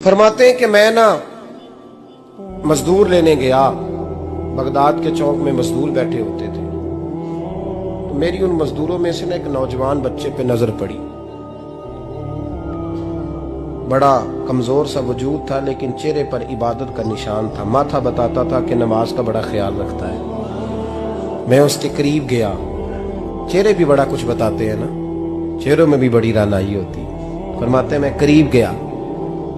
फरमाते हैं कि मैं ना मजदूर लेने गया, बगदाद के चौक में मजदूर बैठे होते थे, तो मेरी उन मजदूरों में से ना एक नौजवान बच्चे पे नजर पड़ी। बड़ा कमजोर सा वजूद था, लेकिन चेहरे पर इबादत का निशान था। माथा बताता था कि नमाज का बड़ा ख्याल रखता है। मैं उसके करीब गया। चेहरे भी बड़ा कुछ बताते हैं ना, चेहरों में भी बड़ी रानाई होती है। फरमाते हैं मैं करीब गया,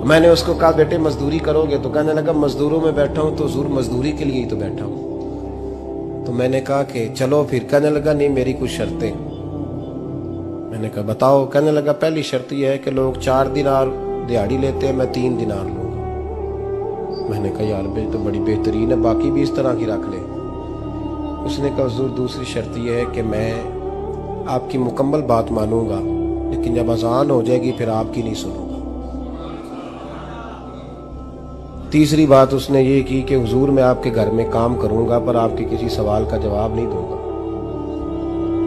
मैंने उसको कहा बेटे मजदूरी करोगे? तो कहने लगा मजदूरों में बैठा हूं तो हुजूर मजदूरी के लिए ही तो बैठा हूं। तो मैंने कहा कि चलो फिर। कहने लगा नहीं, मेरी कुछ शर्तें। मैंने कहा बताओ? कहने लगा पहली शर्त यह है कि लोग 4 दिनार दिहाड़ी लेते हैं, मैं 3 दिनार लूंगा। मैंने कहा यार बे तो बड़ी बेहतरीन है, बाकी भी इस तरह की रख ले। उसने कहा हुजूर दूसरी शर्त यह है कि मैं आपकी मुकम्मल बात मानूंगा, लेकिन जब अजान हो जाएगी फिर आपकी नहीं सुनूंगा। तीसरी बात उसने ये की कि हुजूर मैं आपके घर में काम करूंगा पर आपके किसी सवाल का जवाब नहीं दूंगा।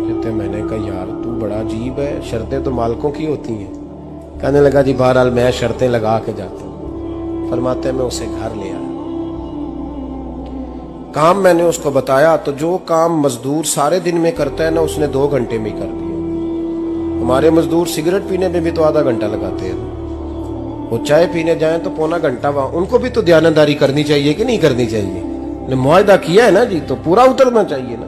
कहते मैंने कहा यार तू बड़ा अजीब है, शर्तें तो मालिकों की होती हैं। कहने लगा जी बहरहाल मैं शर्तें लगा के जाता हूं। फरमाते हैं मैं उसे घर ले आया, काम मैंने उसको बताया, तो जो काम मजदूर सारे दिन में करता है ना उसने 2 घंटे में ही कर दिया। हमारे मजदूर सिगरेट पीने में भी तो आधा घंटा लगाते हैं, वो चाय पीने जाए तो पौना घंटा। वहां उनको भी तो ध्यानदारी करनी चाहिए कि नहीं करनी चाहिए? ने मुआहदा किया है ना जी, तो पूरा उतरना चाहिए ना।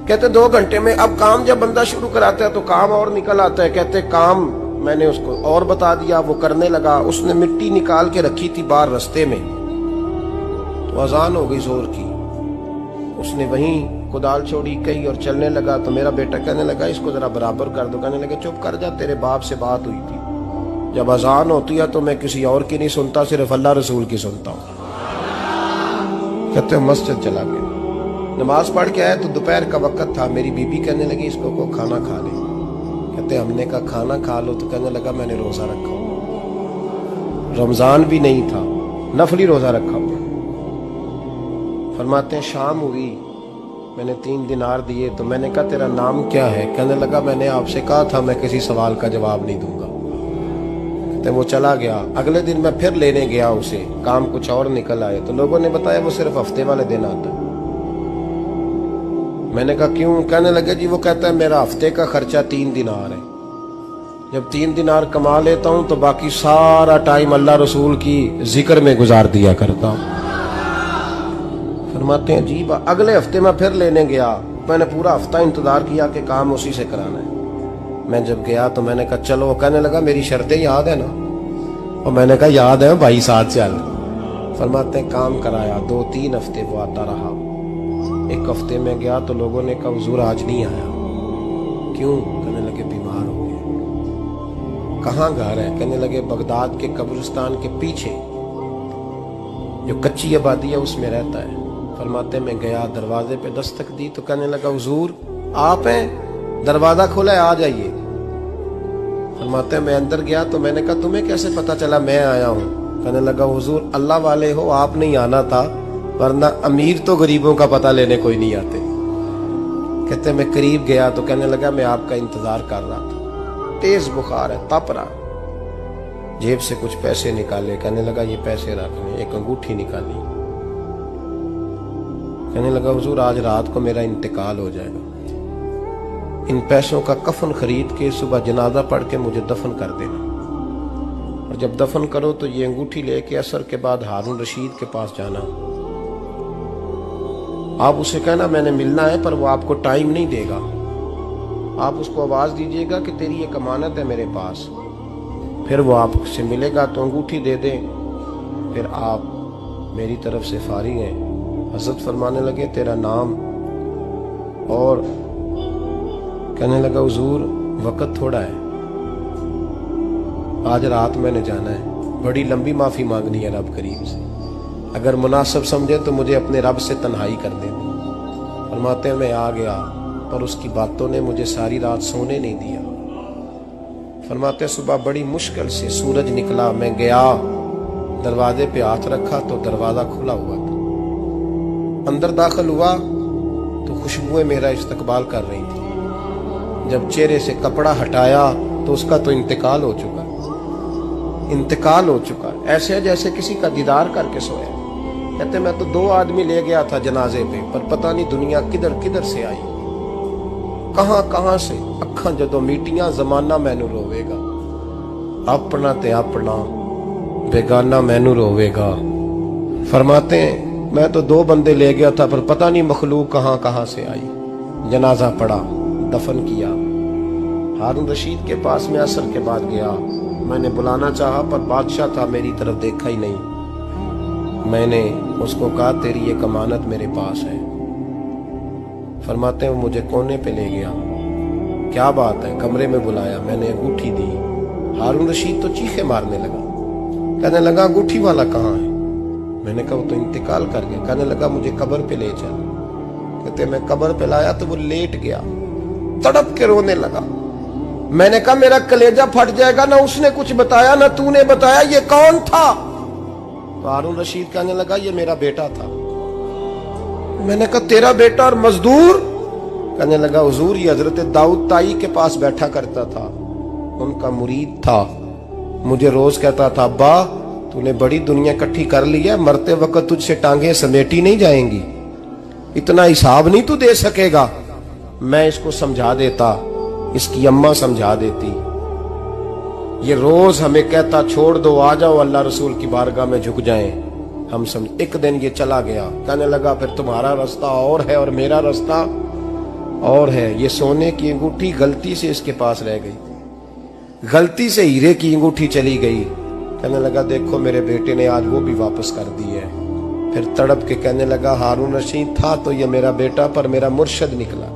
कहते 2 घंटे में। अब काम जब बंदा शुरू कराता है तो काम और निकल आता है। कहते काम मैंने उसको और बता दिया, वो करने लगा। उसने मिट्टी निकाल के रखी थी बाहर रास्ते में, तो अजान हो गई जोर की। उसने वहीं कुदाल छोड़ी कही और चलने लगा। तो मेरा बेटा कहने लगा इसको जरा बराबर कर दो। कहने लगा चुप कर जा, तेरे बाप से बात हुई थी, जब अजान होती है तो मैं किसी और की नहीं सुनता, सिर्फ अल्लाह रसूल की सुनता हूँ। कहते मस्जिद चला गया, नमाज पढ़ के आया तो दोपहर का वक्त था। मेरी बीबी कहने लगी इसको को खाना खा ले। कहते हमने कहा खाना खा लो, तो कहने लगा मैंने रोजा रखा हुआ, रमजान भी नहीं था, नफली रोजा रखा हुआ। फरमाते हैं शाम हुई, मैंने 3 दिनार दिए, तो मैंने कहा तेरा नाम क्या है? कहने लगा मैंने आपसे कहा था मैं किसी सवाल का जवाब नहीं दूंगा। तो वो चला गया। अगले दिन मैं फिर लेने गया उसे, काम कुछ और निकल आए, तो लोगों ने बताया वो सिर्फ हफ्ते वाले दिन आता है। मैंने कहा क्यों? कहने लगे जी वो कहता है मेरा हफ्ते का खर्चा 3 दिनार है, जब 3 दिनार कमा लेता हूं तो बाकी सारा टाइम अल्लाह रसूल की जिक्र में गुजार दिया करता हूं। फरमाते हैं जी अगले हफ्ते मैं फिर लेने गया, मैंने पूरा हफ्ता इंतजार किया कि काम उसी से कराना है। मैं जब गया तो मैंने कहा चलो। कहने लगा मेरी शर्तें याद है ना? और मैंने कहा याद है भाई, साथ चल। फरमाते हैं काम कराया, 2-3 हफ्ते वो आता रहा। एक हफ्ते में गया तो लोगों ने कहा हुजूर आज नहीं आया। क्यों? कहने लगे बीमार हो गए। कहाँ घर है? कहने लगे बगदाद के कब्रिस्तान के पीछे जो कच्ची आबादी है उसमें रहता है। फरमाते मैं गया, दरवाजे पे दस्तक दी तो कहने लगा हुजूर आप हैं? दरवाजा खोला है, आ जाइए। फरमाते मैं अंदर गया तो मैंने कहा तुम्हें कैसे पता चला मैं आया हूँ? कहने लगा हुजूर अल्लाह वाले हो, आप नहीं आना था, वरना अमीर तो गरीबों का पता लेने कोई नहीं आते। कहते मैं करीब गया तो कहने लगा मैं आपका इंतजार कर रहा था, तेज बुखार है, तप रहा। जेब से कुछ पैसे निकाले, कहने लगा ये पैसे रखने। एक अंगूठी निकाली, कहने लगा हुजूर आज रात को मेरा इंतकाल हो जाएगा, इन पैसों का कफन खरीद के सुबह जनाजा पढ़ के मुझे दफन कर देना, और जब दफन करो तो ये अंगूठी लेके असर के बाद हारून रशीद के पास जाना। आप उसे कहना मैंने मिलना है, पर वो आपको टाइम नहीं देगा। आप उसको आवाज दीजिएगा कि तेरी एक अमानत है मेरे पास, फिर वो आपसे मिलेगा तो अंगूठी दे दे, फिर आप मेरी तरफ से फारिग हैं। हजरत फरमाने लगे तेरा नाम? और कहने लगा हुजूर वक्त थोड़ा है, आज रात मैंने जाना है, बड़ी लंबी माफी मांगनी है रब करीम से, अगर मुनासिब समझे तो मुझे अपने रब से तन्हाई कर दे। फरमाते हैं मैं आ गया, पर उसकी बातों ने मुझे सारी रात सोने नहीं दिया। फरमाते सुबह बड़ी मुश्किल से सूरज निकला, मैं गया दरवाजे पे हाथ रखा तो दरवाजा खुला हुआ था। अंदर दाखिल हुआ तो खुशबुएं मेरा इस्तकबाल कर रही थी। जब चेहरे से कपड़ा हटाया तो उसका तो इंतकाल हो चुका। इंतकाल हो चुका है, ऐसे है जैसे किसी का दीदार करके सोया। कहते मैं तो 2 आदमी ले गया था जनाजे पे, पर पता नहीं दुनिया किधर किधर से आई, कहां कहां से। अखा जदों मीटियां जमाना मैनू रोवेगा, अपना ते अपना बेगाना मैनू रोवेगा। फरमाते हैं मैं तो 2 बंदे ले गया था, पर पता नहीं मखलूक कहां कहां से आई। जनाजा पड़ा, दफन किया। हारून रशीद के पास में असर के बाद गया, मैंने बुलाना चाहा पर बादशाह था, मेरी तरफ देखा ही नहीं। मैंने उसको कहा तेरी ये अमानत मेरे पास है। फरमाते हैं वो मुझे कोने पे ले गया, क्या बात है, कमरे में बुलाया, मैंने अंगूठी दी। हारून रशीद तो चीखे मारने लगा, कहने लगा अंगूठी वाला कहाँ है? मैंने कहा वो तो इंतकाल कर गया। कहने लगा मुझे कब्र पे ले चल। कहते मैं कब्र पे लाया तो वो लेट गया, तड़प के रोने लगा। मैंने कहा मेरा कलेजा फट जाएगा, ना उसने कुछ बताया ना तूने बताया, ये कौन था? तो हारून रशीद कहने लगा ये मेरा बेटा था। मैंने कहा तेरा बेटा और मजदूर? कहने लगा हुजूर ये हजरत दाऊद ताई के पास बैठा करता था, उनका मुरीद था, मुझे रोज कहता था अब्बा तूने बड़ी दुनिया इकट्ठी कर ली है, मरते वक्त तुझसे टांगे समेटी नहीं जाएंगी, इतना हिसाब नहीं तू दे सकेगा। मैं इसको समझा देता, इसकी अम्मा समझा देती। ये रोज हमें कहता छोड़ दो, आ जाओ अल्लाह रसूल की बारगाह में झुक जाएं। हम समझ। एक दिन ये चला गया, कहने लगा फिर तुम्हारा रास्ता और है और मेरा रास्ता और है। ये सोने की अंगूठी गलती से इसके पास रह गई, गलती से हीरे की अंगूठी चली गई। कहने लगा देखो मेरे बेटे ने आज वो भी वापस कर दी है। फिर तड़प के कहने लगा हारून रशीद था तो ये मेरा बेटा, पर मेरा मुर्शद निकला।